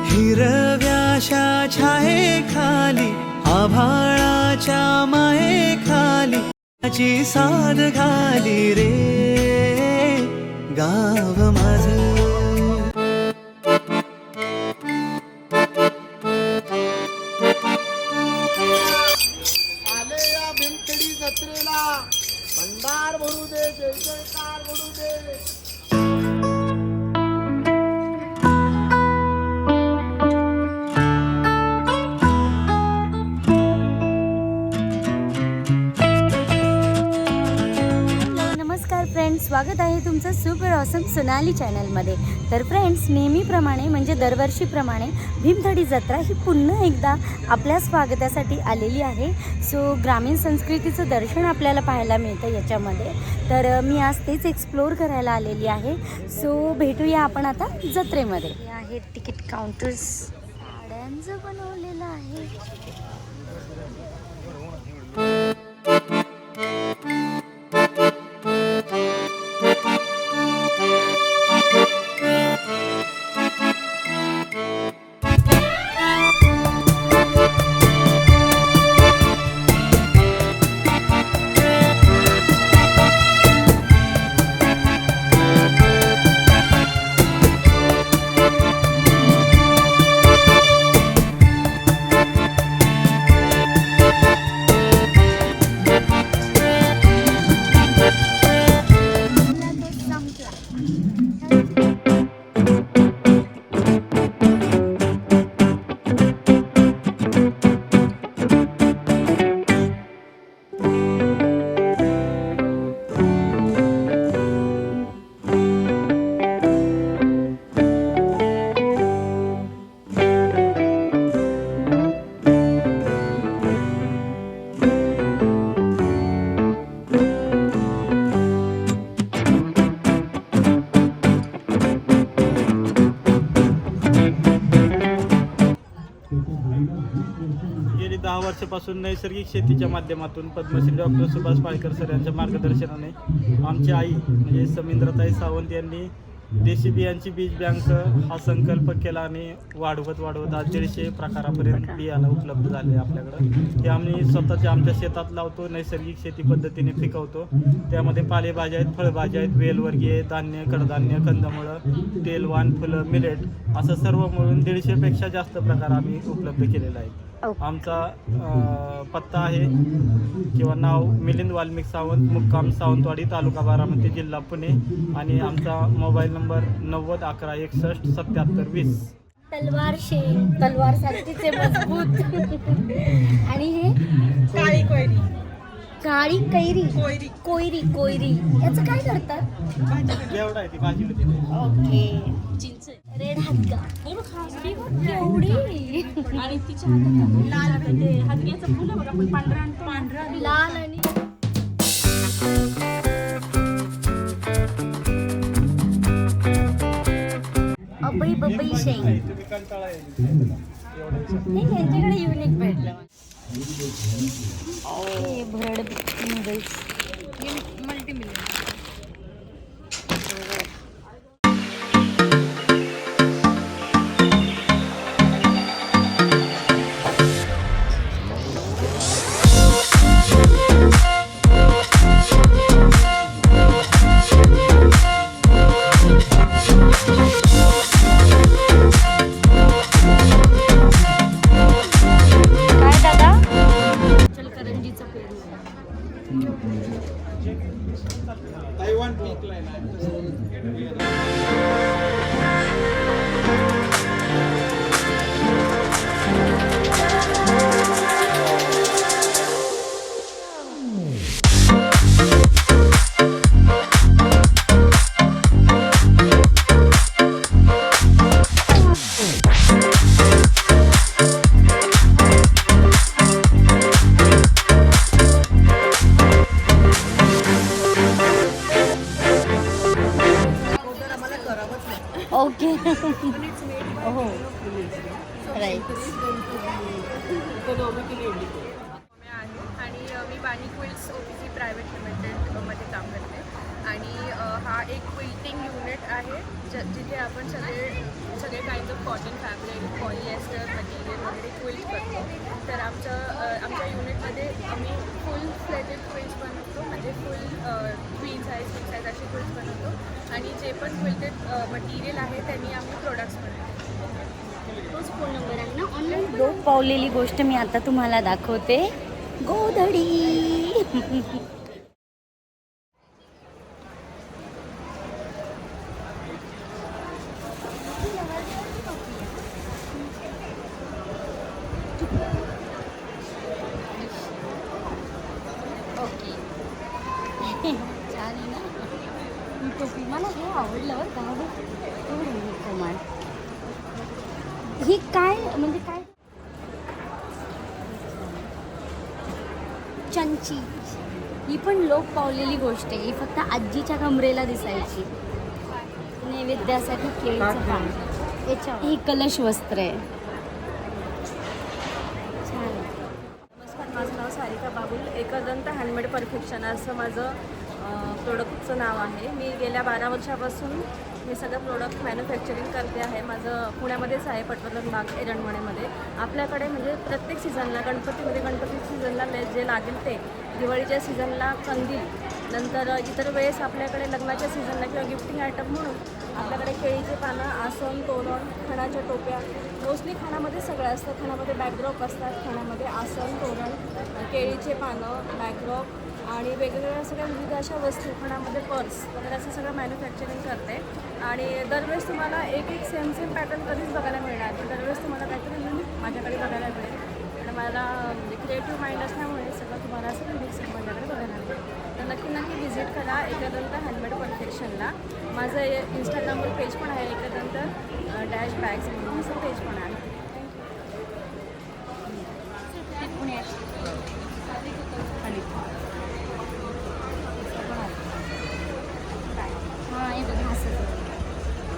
हिरव्याशा छाये खाली आभाळाच्या माये खाली ची साद घाली रे गाव माझं. आले या भीमथडी जत्रेला भंडार भरू दे, जय जयकार भरू दे. फ्रेंड्स, स्वागत आहे तुमचं सुपर ऑसम सोनाली चॅनलमध्ये. तर फ्रेंड्स, नेहमीप्रमाणे म्हणजे दरवर्षीप्रमाणे भीमथडी जत्रा ही पुन्हा एकदा आपल्या स्वागतासाठी आलेली आहे. सो ग्रामीण संस्कृतीचं दर्शन आपल्याला पाहायला मिळतं याच्यामध्ये. तर मी आज तेच एक्सप्लोअर करायला आलेली आहे. सो भेटूया आपण आता जत्रेमध्ये. हे आहे तिकीट काउंटर्स, गाड्यांचं बनवलेलं आहे. गेली 10 वर्षापासून नैसर्गिक शेतीच्या माध्यमातून पद्मश्री डॉक्टर सुभाष पाळेकर सर यांच्या मार्गदर्शनाने आमची आई म्हणजे समिंद्रताई सावंत यांनी देशी बियांची बीज बँक हा संकल्प केला आणि वाढवत आज 150 प्रकारापर्यंत बियाणं उपलब्ध झाले आपल्याकडं. हे आम्ही स्वतःच्या आमच्या शेतात लावतो, नैसर्गिक शेती पद्धतीने पिकवतो. त्यामध्ये पालेभाज्या आहेत, फळभाज्या आहेत, वेलवर्गीय धान्य, कडधान्य, कंदमुळं, तेलवान, फुलं, मिलेट असं सर्व मिळून 150पेक्षा जास्त प्रकार आम्ही उपलब्ध केलेला आहे. आमचा पत्ता आहे किंवा नाव मिलिंद वाल्मिक सावंत, मुक्काम सावंतवाडी, तालुका बारामती, जिल्हा पुणे. आणि आमचा मोबाईल नंबर 90 11 61 77 20. तलवार सारखीचे मजबूत. आणि हे काळी कैरी, काळी कोयरी याचं काय करतात? एवढा आहे ती भाजी होती. ओके. चिंच, रेड हातगा केवढी आणि तिच्या हातात लाल ते हलग्याचं फुलं बघा, आपण पांढरा लाल आणि बबई शेंग. तुम्ही कंटाळा नाही, यांच्याकडे युनिक भेटलं. भरड नूडल्स मल्टीमिलियन. ओके. हो, राईट. आणि मी बानी क्विल्ट्स OPC प्रायव्हेट लिमिटेडमध्ये काम करते. आणि हा एक क्विल्टिंग युनिट आहे जिथे आपण सगळे सगळे kind of cotton fabric polyester material वगैरे क्विल्ट करतो. तर आमच्या युनिटमध्ये आम्ही फुल फ्लेटेड क्विल्ट्स बनवतो, म्हणजे फुल क्वीन साईज बिग साईज असे क्विल्ट्स बनवतो आणि जे पण क्विल्टेड मटेरियल आहे त्यांनी आम्ही प्रोडक्ट्स बनवतो. तोच फोन नंबर आहे ना ऑनलाईन. लोक पावलेली गोष्ट मी आता तुम्हाला दाखवते. गोधडी. ओके. छान आहे ना ही टोपी. मला हे आवडलं बरं का. कमाल. ही काय म्हणजे काय चंची. ही पण लोक पावलेली गोष्ट आहे. ही फक्त आजीच्या कमरेला दिसायची. नैवेद्यासाठी केळीचं पान. ही कलश वस्त्र आहे. छान. नमस्कार, माझं नाव सारिका बाबुल. एकदंत हँडमेड परफेक्शन असं माझं प्रोडक्टचं नाव आहे. मी गेल्या 12 वर्षापासून मी सगळं प्रोडक्ट मॅन्युफॅक्चरिंग करते आहे. माझं पुण्यामध्येच आहे, पटवर्धन बाग एरंडवणेमध्ये. आपल्याकडे म्हणजे प्रत्येक सीझनला गणपती सीझनला जे लागेल ते, दिवाळीच्या सीझनला कंदील, नंतर इतर वेळेस आपल्याकडे लग्नाच्या सीझनला किंवा गिफ्टिंग आयटम म्हणून आपल्याकडे केळीचे पानं, आसन, तोरण, खणाच्या टोप्या. मोस्टली खाण्यामध्ये सगळं असतं. खाण्यामध्ये बॅकड्रॉप असतात, खाण्यामध्ये आसन, तोरण, केळीचे पानं, बॅकड्रॉप आणि वेगवेगळ्या सगळ्या विविध अशा वस्तू, खाण्यामध्ये पर्स वगैरे असं सगळं मॅन्युफॅक्चरिंग करते. आणि दरवेळेस तुम्हाला एक सेम पॅटर्न कधीच बघायला मिळणार नाही. दरवेळेस तुम्हाला काहीतरी युनिक माझ्याकडे बघायला मिळेल. आणि मला क्रिएटिव्ह माइंड असल्यामुळे सगळं तुम्हाला असं युनिक माझ्याकडे बघायला मिळेल. तर नक्की विजिट करा एकदंत हँडमेड परफेक्शनला. माझं इंस्टाग्रामवर पेज पण आहे, एकदंत डॅश बॅग्स म्हणून असं पेज पण आहे. हां हे बघा असं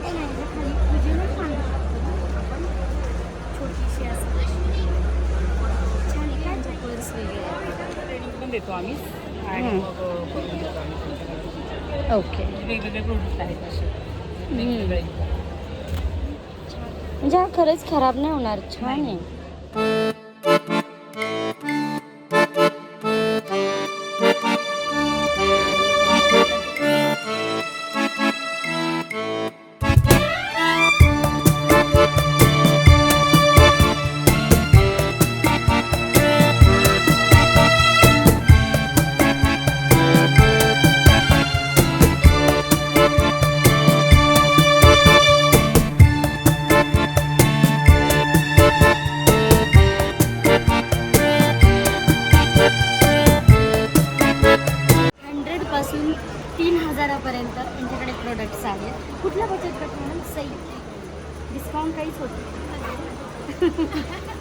काही नाही ना खाली तुझे नाही सांगत आपण छोटीशी असं छान आहे. काय पर्स वगैरे ट्रेनिंग पण देतो आम्ही आणि मग करून देतो आम्ही तुमच्याकडे. ओके. वेगवेगळे प्रोडक्ट आहेत असे वेगवेगळे. म्हणजे हा खरंच खराब नाही होणार. छान आहे. पासून 3000पर्यंत यांच्याकडे प्रोडक्ट्स आहेत. कुठला बचत गट म्हणून सही डिस्काउंट काहीच होतं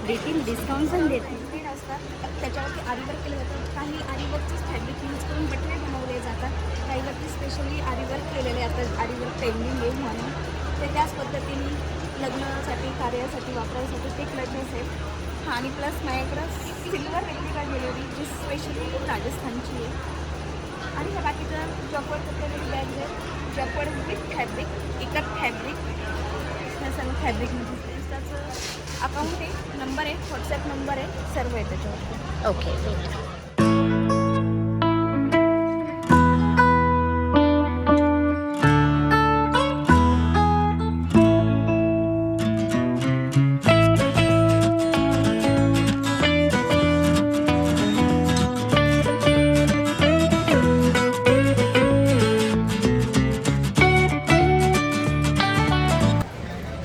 देतील, डिस्काउंट पण देतील. असतात त्याच्यावरती आरीवर्क केलं जातं. काही आरीवर्कचेच फॅब्रिक यूज करून बटणे बनवले जातात. काहीवरती स्पेशली आरीवर्क केलेले आता आरीवर्क पेंडिंग आहे म्हणून ते त्याच पद्धतीने लग्नासाठी कार्यासाठी वापरायसाठी ते क्लचेस आहेत. आणि प्लस माझ्याकडं सिल्वर रेप्लिका ज्वेलरी जी स्पेशली राजस्थानची आहे. आणि ह्या बाकीचं जॉपवर केलेली बॅग्स आहेत. जॉपवर विथ फॅब्रिक, एकच फॅब्रिक, ह्या सर्व फॅब्रिकमध्ये त्याचं अकाउंट आहे, नंबर आहे, व्हॉट्सॲप नंबर आहे, सर्व आहे त्याच्यावर. ओके.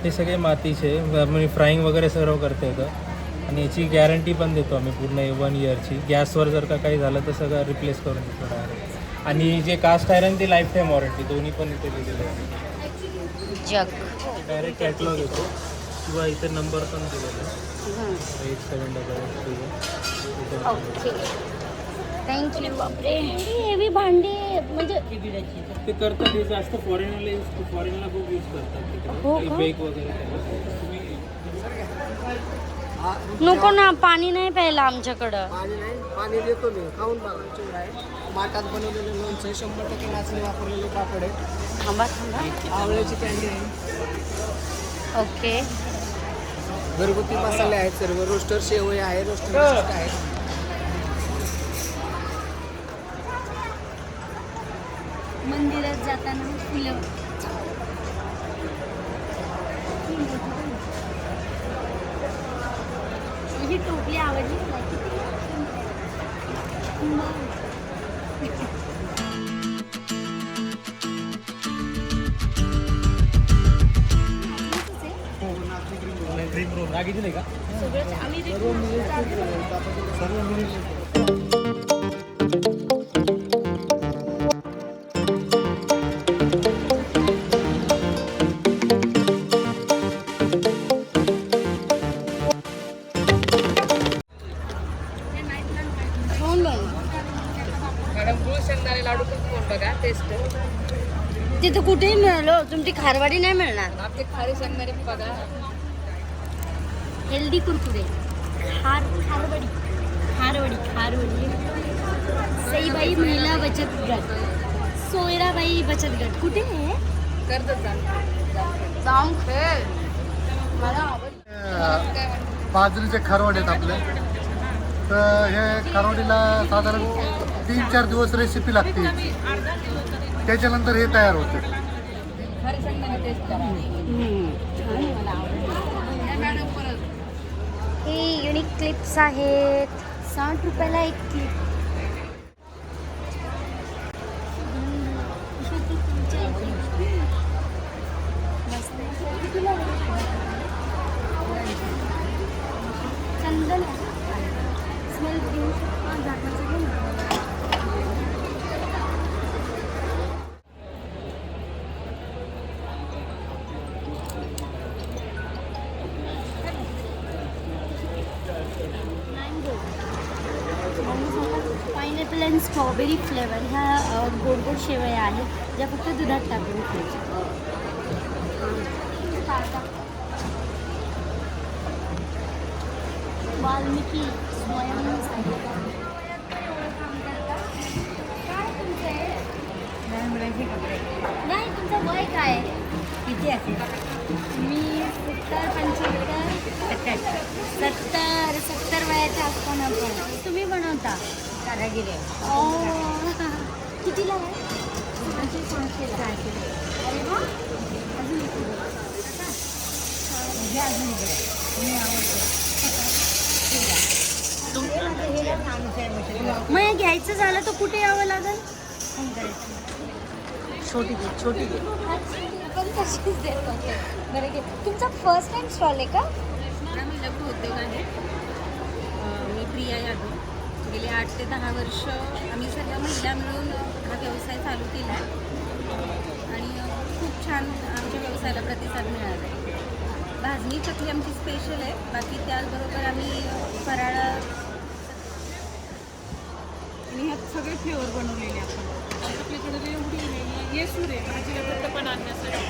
हे सगळे मातीचे म्हणजे फ्राईंग वगैरे सर्व करता येतं आणि याची गॅरंटी पण देतो आम्ही पूर्ण 1 इयरची. गॅसवर जर का काही झालं तर सगळं रिप्लेस करून देतो डायरेक्ट. आणि जे कास्ट आयरन ते लाईफ टाईम वॉरंटी दोन्ही पण इथे दिलेले आहे. जग डायरेक्ट कॅटलॉग येतो किंवा इथे नंबर पण दिलेला आहे 8788. ओके. थँक्यू. बापरे हेवी भांडी म्हणजे ते करतात हे जास्त फॉरेनला खूप यूज करतात. हो का? बेक वगैरे नको ना, पाणी नाही प्यायला आमच्याकडं. पाणी नाही, पाणी देतो मी. खाऊन बघा चिवडा आहे, माठात बनवलेलं लोणचं, 100% नाचणी वापरलेले पापड आहे, थांबा थांबा. आवळ्याची कॅन्डी आहे. ओके. घरगुती मसाले आहेत सर्व. रोस्टर शेवई आहे, रोस्टर बिस्किट आहे. मंदिरात जाताना फुलं. ही टोपली आवडली मला. सगळंच आम्ही मॅडम गुळ शेंगदाणे लाडू पण बघा टेस्ट. तिथं कुठेही मिळालो तुमची खारवाडी नाही मिळणार. आपले खारे शेंगदाणे बघा. हेल्दी कुरकुरे. खारवडी सईबाई महिला बचत गट, सोयराबाई बचत गट कुठे आहे? करतच जाऊन खेळ. मला बाजरीचे खारवड आहेत आपले. तर हे खारवडीला साधारण 3-4 दिवस रेसिपी लागते. त्याच्यानंतर हे तयार होते. खारे शेंगदाणे टेस्ट करा. मॅडम परत हे युनिक क्लिप्स आहेत. 60 रुपयाला एक क्लिप. चंदन स्मेल घेऊ शकतो. झाकाचं घे ना. पायनॅपल अँड स्ट्रॉबेरी फ्लेवर ह्या गोड गोड शेवया आहेत ज्या फक्त दुधात टाकून खायच्या. वाल्मिकी स्वयंसहायता. नाही तुमचं वय काय आहे? किती असेल? मी 70 वयाच्या असताना पण तुम्ही बनवता कारागिरी. कितीला आहे? 600ला. अरे वा. अजून मग हे घ्यायचं झालं तर कुठे यावं लागेल? छोटी घे. आपण तशीच देतो. बरं घे. तुमचा फर्स्ट टाइम स्टॉल आहे का? आम्ही लघु उद्योग आहे. मी प्रिया यादव. गेली 8 ते 10 वर्ष आम्ही सगळ्या महिला मिळून हा व्यवसाय चालू केला आहे आणि खूप छान आमच्या व्यवसायाला प्रतिसाद मिळाला आहे. भाजणी चकली आमची स्पेशल आहे. बाकी त्याचबरोबर आम्ही फराळ आणि ह्यात सगळे फ्लेवर बनवलेले आपण. आपल्याकडे एवढी येसूर आहे भाजीला घट्टपणा आणण्यासाठी.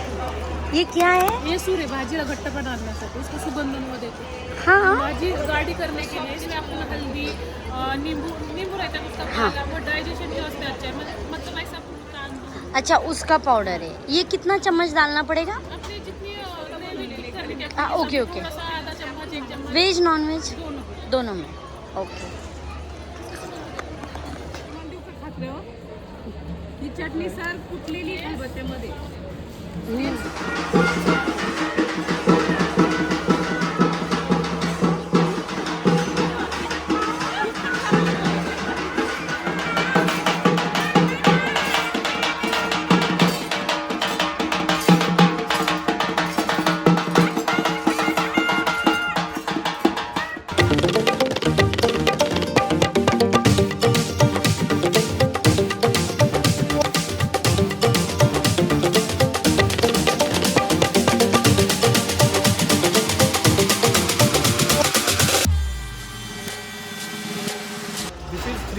ये क्या है? येसूर आहे भाजीला घट्टपणा आणण्यासाठी. इसको सुगंधन देते. हाँ. भाजी गाढ़ी करने के लिए इसमें आपको हल्दी नींबू रहता है उसका पाला, वो डाइजेशन जो होता है अच्छा है. मतलब ऐसा काम. अच्छा उसका पाउडर है. ये कितना चम्मच डालना पड़ेगा? अपने जितनी ग्रेवी करनी है. हाँ ओके. आधा चम्मच 1 चम्मच वेज नॉन वेज दोनों में. ओके. खाते हो. ही चटणी सर कुटलेली खलबत्त्यामध्ये.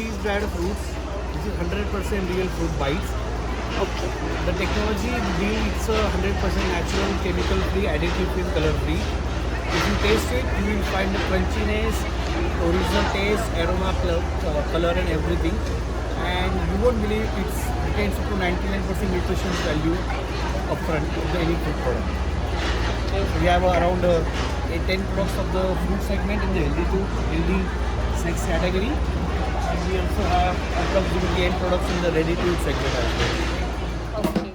freeze-dried fruits. This is 100% real fruit bites. Okay. The technology it's 100% natural, chemical-free, additive-free, color-free. If you taste it, you will find the crunchiness, original taste, aroma, color, and everything. And you won't believe it retains up to 99% nutrition value upfront of any food product. We have around 10 products of the fruit segment in the healthy snacks category. And we also have approximately 10 products in the ready to eat segment as well. Okay.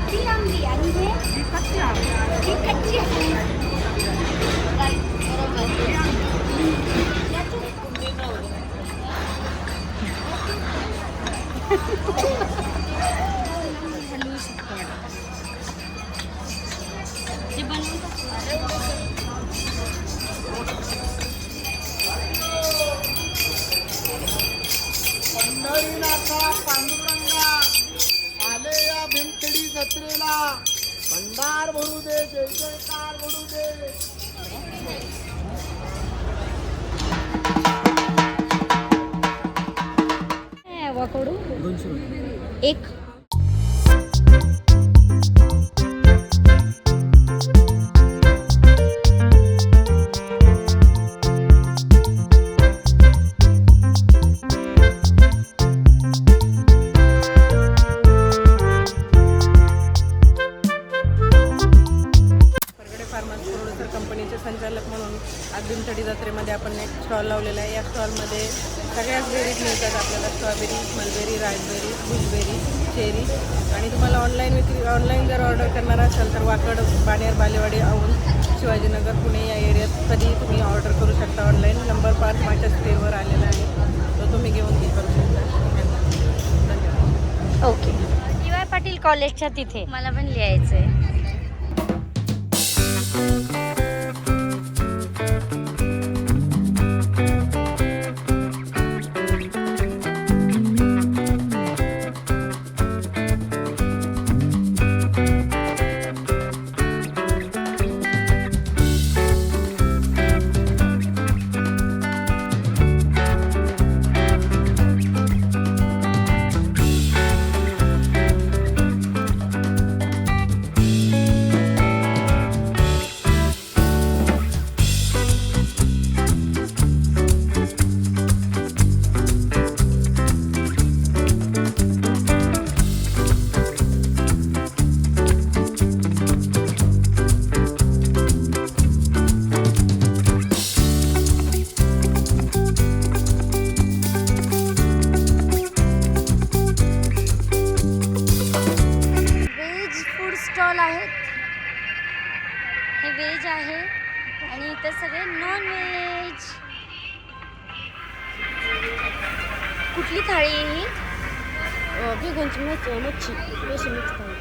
ती आंबी आणि हे ही कच्ची आहे. Right, बरोबर. हलवू शकतो वाटतं. ते बनवून आले या भीमथडी जत्रेला भंडार भरू दे, जय जयकार भरू दे. ॲवोकाडो 200 एक. परगडे फार्मर्स प्रोड्युसर कंपनीचे संचालक म्हणून आज भीमथडी जत्रेमध्ये आपण एक स्टॉल लावलेला आहे. या स्टॉलमध्ये सगळ्याच बेरीज मिळतात आपल्याला. Strawberry, mulberry, raspberry, gooseberry, cherry. आणि तुम्हाला ऑनलाईन जर ऑर्डर करणार असाल तर वाकड, बाणेर, बालेवाडी, औंध, शिवाजीनगर, पुणे या एरियात कधी तुम्ही ऑर्डर करू शकता ऑनलाईन. नंबर 5 माझ्या स्क्रीनवर आलेला आहे, तो तुम्ही घेऊन हे करू शकता. धन्यवाद. ओके. डी.वाय. पाटील कॉलेजच्या तिथे मला पण लिहायचं आहे. स्टॉल आहेत. हे व्हेज आहे आणि इतर सगळे नॉन व्हेज. कुठली थाळी आहे ही? भेगोनची मच्छी मिक्स थाळी.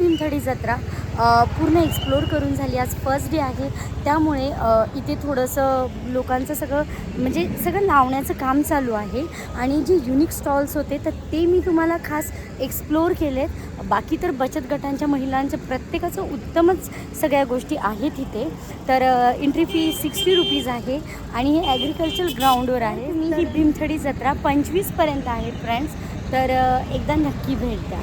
भीमथडी जत्रा पूर्ण एक्सप्लोर करून झाली. आज फर्स्ट डे आहे, त्यामुळे इथे थोडंसं लोकांचं सगळं लावण्याचं काम चालू आहे आणि जे युनिक स्टॉल्स होते तर ते मी तुम्हाला खास एक्सप्लोर केलेत. बाकी तर बचत गटांच्या महिलांचं प्रत्येकाचं उत्तमच सगळ्या गोष्टी आहेत इथे. तर एंट्री फी 60 रुपीज आहे आणि हे ॲग्रिकल्चर ग्राउंडवर आहे. ही भीमथडी जत्रा 25पर्यंत आहे फ्रेंड्स, तर एकदा नक्की भेट द्या.